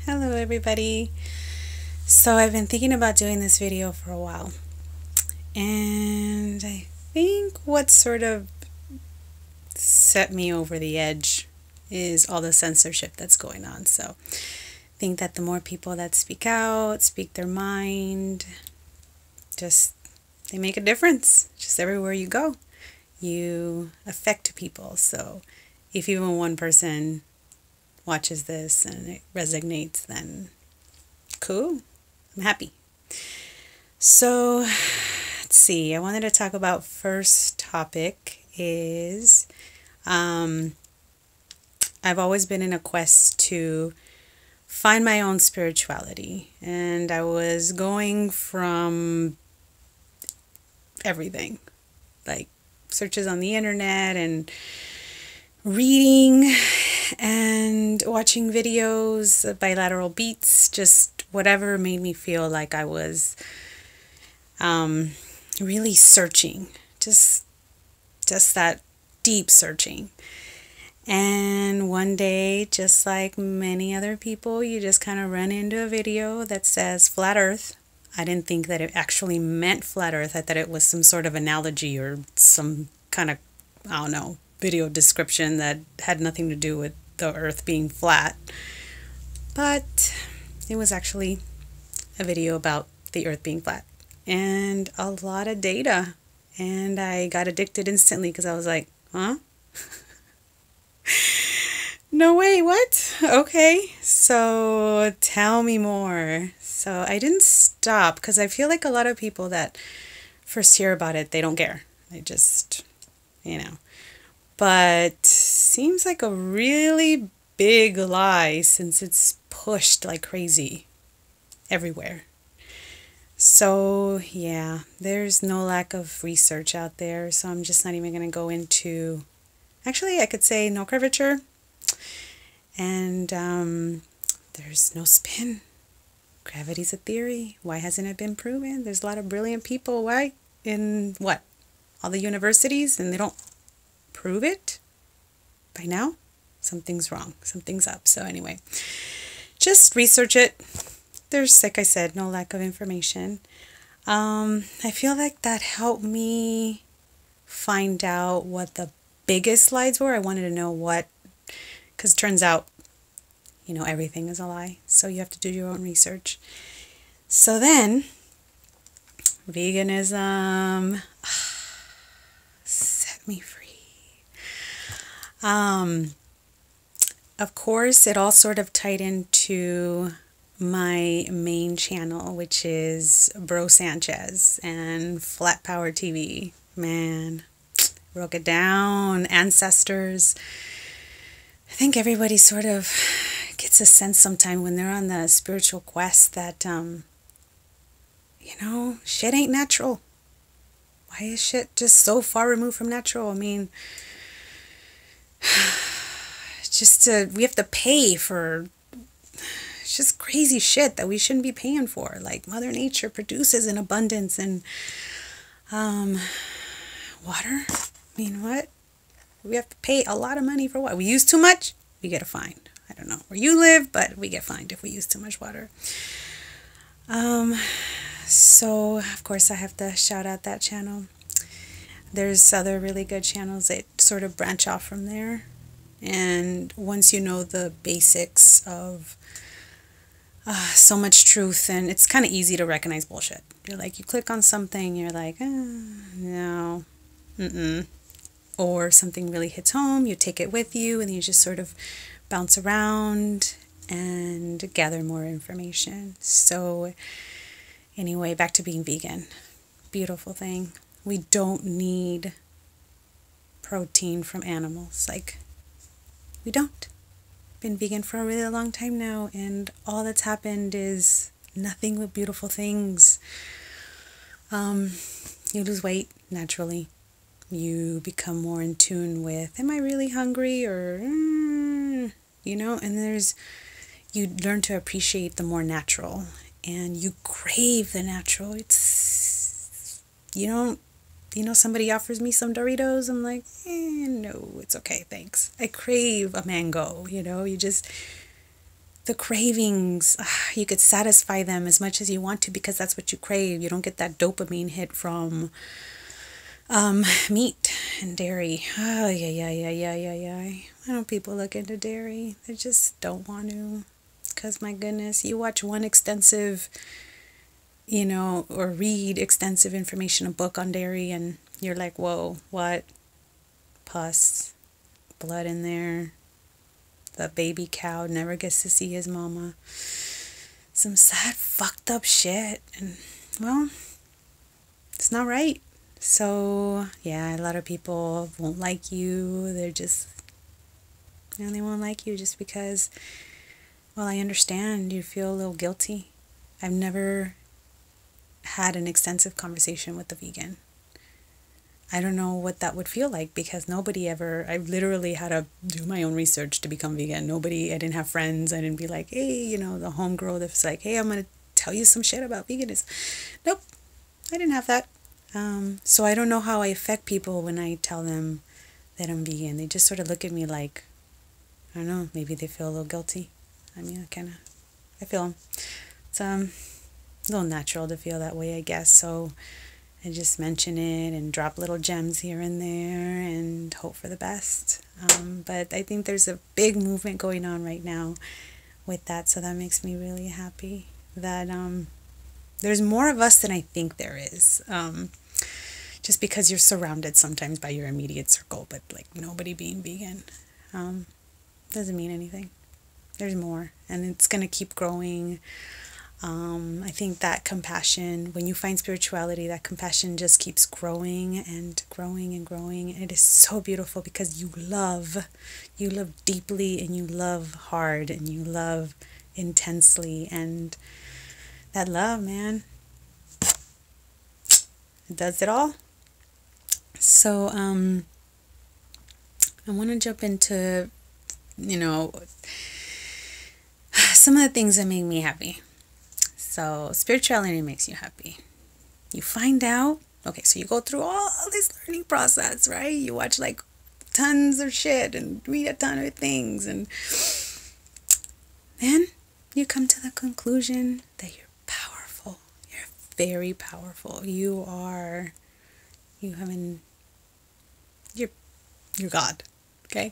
Hello everybody. So I've been thinking about doing this video for a while, and I think what sort of set me over the edge is all the censorship that's going on. So I think that the more people that speak out, speak their mind, just they make a difference. Just everywhere you go, you affect people. So if even one person watches this and it resonates, then cool. I'm happy. So let's see. I wanted to talk about first topic is I've always been in a quest to find my own spirituality, and I was going from everything, like searches on the internet and reading and watching videos, bilateral beats, just whatever made me feel like I was really searching, just that deep searching. And one day, just like many other people, you just kind of run into a video that says flat earth. I didn't think that it actually meant flat earth. I thought it was some sort of analogy or some kind of, I don't know, video description that had nothing to do with the earth being flat. But it was actually a video about the earth being flat and a lot of data. And I got addicted instantly because I was like, huh? No way, what? Okay, so tell me more. So I didn't stop because I feel like a lot of people that first hear about it, they don't care. They just, you know. But seems like a really big lie since it's pushed like crazy everywhere. So yeah, there's no lack of research out there, so I'm just not even going to go into, actually I could say no curvature, and there's no spin. Gravity's a theory. Why hasn't it been proven? There's a lot of brilliant people, why? In what? All the universities, and they don't prove it by now? Something's wrong. Something's up. So anyway, just research it. There's, like I said, no lack of information. I feel like that helped me find out what the biggest lies were. I wanted to know what, because it turns out, everything is a lie. So you have to do your own research. So then, veganism set me free. Of course, it all sort of tied into my main channel, which is Bro Sanchez and Flat Power TV. Man, broke it down. Ancestors. I think everybody sort of gets a sense sometime when they're on the spiritual quest that, shit ain't natural. Why is shit just so far removed from natural? I mean, we have to pay for just crazy shit that we shouldn't be paying for. Like Mother Nature produces in abundance, and water. I mean, what? We have to pay a lot of money for what? We use too much, we get a fine. I don't know where you live, but we get fined if we use too much water. So of course I have to shout out that channel. There's other really good channels that sort of branch off from there. And once you know the basics of so much truth, and it's kind of easy to recognize bullshit. You're like, you click on something, you're like, no, or something really hits home, you take it with you, and you just sort of bounce around and gather more information. So anyway, back to being vegan. Beautiful thing. We don't need protein from animals. Like, we don't. Been vegan for a really long time now, and all that's happened is nothing but beautiful things. You lose weight naturally. You become more in tune with, am I really hungry, or and you learn to appreciate the more natural, and you crave the natural. Somebody offers me some Doritos, I'm like, no, it's okay, thanks. I crave a mango, you just the cravings, you could satisfy them as much as you want to because that's what you crave. You don't get that dopamine hit from meat and dairy. Oh, yeah. Why don't people look into dairy? They just don't want to. Because, my goodness, you watch one extensive, or read extensive information, a book on dairy, and you're like, whoa, what? Pus, blood in there. The baby cow never gets to see his mama. Some sad, fucked up shit. And, well, it's not right. So, yeah, a lot of people won't like you. They're just, they won't like you just because, well, I understand you feel a little guilty. I've never had an extensive conversation with a vegan. I don't know what that would feel like because I literally had to do my own research to become vegan. I didn't have friends. I didn't be like, hey, the homegirl that's like, hey, I'm going to tell you some shit about veganism. Nope, I didn't have that. So I don't know how I affect people when I tell them that I'm vegan. They just sort of look at me like, I don't know, maybe they feel a little guilty. I mean, I feel them. It's a little natural to feel that way, I guess. So I just mention it and drop little gems here and there and hope for the best. But I think there's a big movement going on right now with that. So that makes me really happy that there's more of us than I think there is. Just because you're surrounded sometimes by your immediate circle, but like nobody being vegan doesn't mean anything. There's more, and it's going to keep growing. I think that compassion, when you find spirituality, that compassion just keeps growing and growing and growing. It is so beautiful because you love deeply and you love hard and you love intensely, and that love, man, it does it all. So, I want to jump into, some of the things that make me happy. So, spirituality makes you happy. You find out, okay, so you go through all this learning process, right? You watch like tons of shit and read a ton of things, and then you come to the conclusion that you're powerful. You're very powerful. You're God, okay?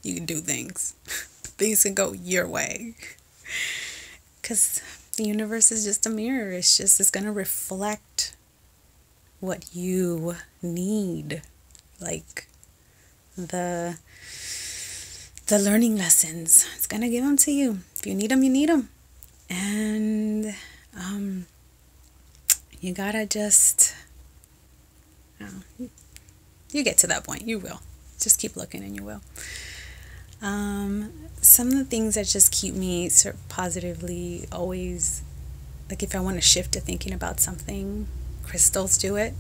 You can do things. Things can go your way. Because the universe is just a mirror. It's going to reflect what you need. Like the learning lessons. It's going to give them to you. If you need them, you need them. And you got to just... you get to that point. You will. Just keep looking and you will. Some of the things that just keep me sort of positively always, like if I want to shift to thinking about something, crystals do it.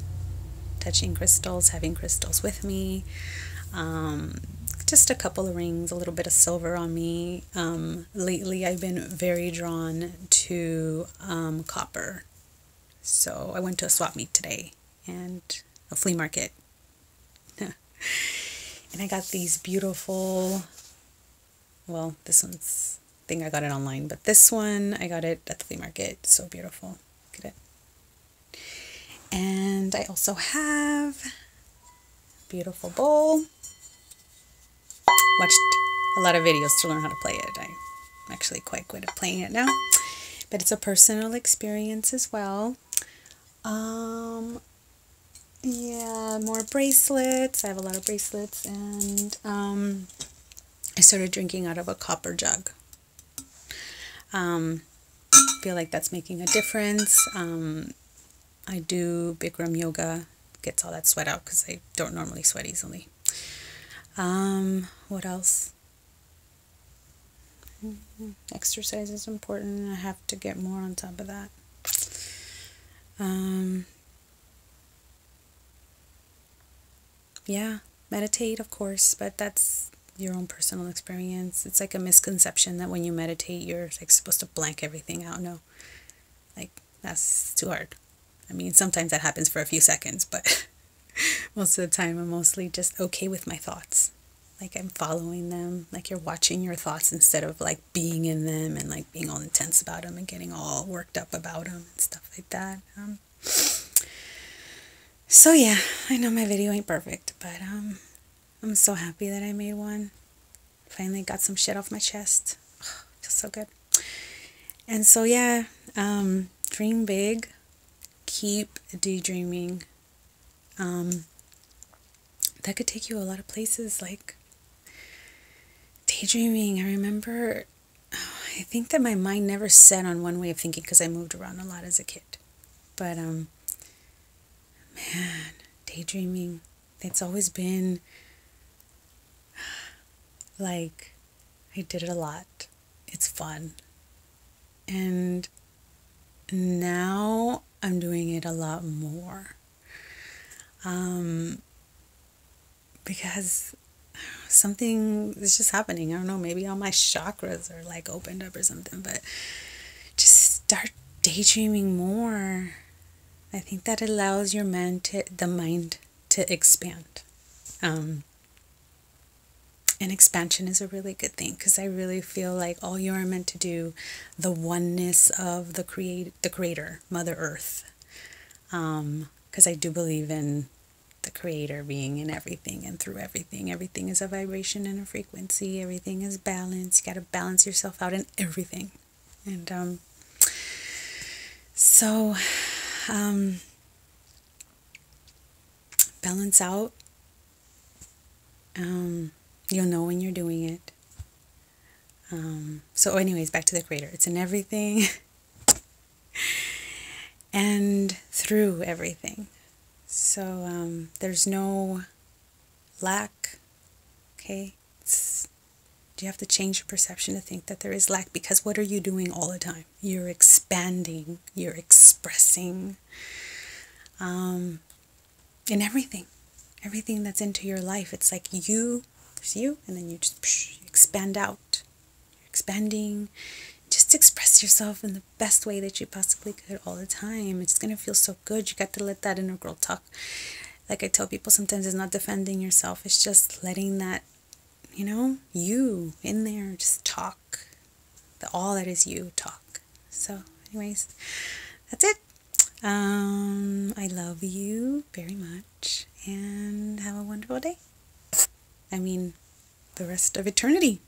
Touching crystals, having crystals with me. Just a couple of rings, a little bit of silver on me. Lately I've been very drawn to copper. So I went to a swap meet today and a flea market. And I got these beautiful, well, this one's, I think I got it online, but this one, I got it at the flea market. So beautiful. Look at it. And I also have a beautiful bowl. Watched a lot of videos to learn how to play it. I'm actually quite good at playing it now. But it's a personal experience as well. Yeah, more bracelets. I have a lot of bracelets, and I started drinking out of a copper jug. Feel like that's making a difference. I do Bikram yoga, gets all that sweat out because I don't normally sweat easily. What else? Exercise is important. I have to get more on top of that. Yeah, meditate, of course, but that's your own personal experience. It's like a misconception that when you meditate, you're like supposed to blank everything out. No, like that's too hard. I mean, sometimes that happens for a few seconds, but most of the time I'm mostly just okay with my thoughts. like I'm following them, like you're watching your thoughts instead of like being in them and like being all intense about them and getting all worked up about them and stuff like that. So yeah, I know my video ain't perfect, but I'm so happy that I made one. Finally got some shit off my chest. Feels so good. And so yeah, dream big, keep daydreaming. That could take you a lot of places, like daydreaming. I remember, I think that my mind never set on one way of thinking because I moved around a lot as a kid. But man, daydreaming, it's always been like, I did it a lot. It's fun. And now I'm doing it a lot more. Because something is just happening. I don't know, maybe all my chakras are like opened up or something, but just start daydreaming more. I think that allows the mind to expand. And expansion is a really good thing because I really feel like all you are meant to do, the oneness of the creator, Mother Earth. Because I do believe in the creator being in everything and through everything. Everything is a vibration and a frequency. Everything is balance. You got to balance yourself out in everything. And so balance out. You'll know when you're doing it. So anyways, back to the creator. It's in everything and through everything. So there's no lack. Okay, you have to change your perception to think that there is lack, because what are you doing all the time? You're expanding, you're expressing in everything that's into your life. It's like there's you, and then you just expand out. You're expanding. Just express yourself in the best way that you possibly could all the time. It's going to feel so good. You got to let that inner girl talk. Like I tell people sometimes, it's not defending yourself. It's just letting that, you in there just talk. All that is you talk. So anyways, that's it. I love you very much and have a wonderful day. I mean, the rest of eternity.